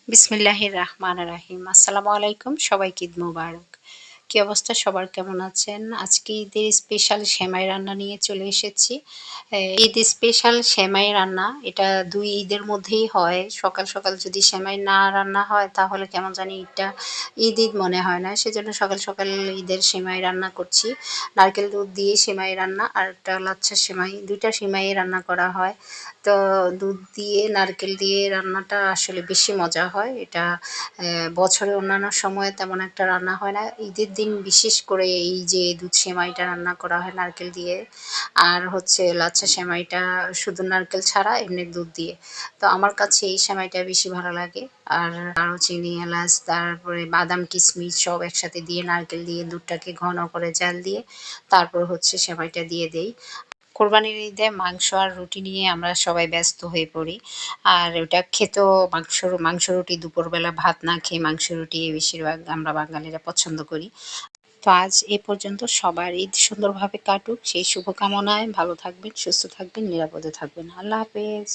বিসমিল্লাহির রাহমানির রাহিম। আসসালামু আলাইকুম। সবাইকে ঈদ মোবারক। কি অবস্থা সবার, কেমন আছেন? আজকে ঈদের স্পেশাল সেমাই রান্না নিয়ে চলে এসেছি। ঈদ স্পেশাল সেমাই রান্না, এটা ২ ঈদের মধ্যেই হয়। সকাল, সকাল যদি সেমাই না রান্না হয় তাহলে কেমন জানি ঈদটা ঈদ মনে হয় না। সেজন্য সকাল, সকাল ঈদের সেমাই রান্না করছি। নারকেল দুধ দিয়ে সেমাই রান্না আর একটা লাচ্ছা সেমাই, ২ টা সেমাই রান্না করা হয়। তো দুধ দিয়ে নারকেল দিয়ে রান্নাটা আসলে বেশি মজা হয়। এটা বছরে অন্যান্য সময়ে তেমন একটা রান্না হয় না। ঈদের দিন বিশেষ করে এই যে দুধ সেমাইটা রান্না করা হয় নারকেল দিয়ে, আর হচ্ছে লাচ্ছা সেমাইটা শুধু নারকেল ছাড়া এমনি দুধ দিয়ে। তো আমার কাছে এই সেমাইটা বেশি ভালো লাগে। আর আরও চিনি, এলাচ, তারপরে বাদাম, কিশমিশ সব একসাথে দিয়ে নারকেল দিয়ে দুধটাকে ঘন করে জাল দিয়ে তারপর হচ্ছে সেমাইটা দিয়ে দেই। কোরবানির ঈদে মাংস আর রুটি নিয়ে আমরা সবাই ব্যস্ত হয়ে পড়ি। আর ওটা খেতেও মাংস রুটি, দুপুরবেলা ভাত না খেয়ে মাংস রুটি বেশিরভাগ আমরা বাঙালিরা পছন্দ করি। তো আজ এ পর্যন্ত। সবার ঈদ সুন্দরভাবে কাটুক সেই শুভকামনায় ভালো থাকবেন, সুস্থ থাকবেন, নিরাপদে থাকবেন। আল্লাহ হাফেজ।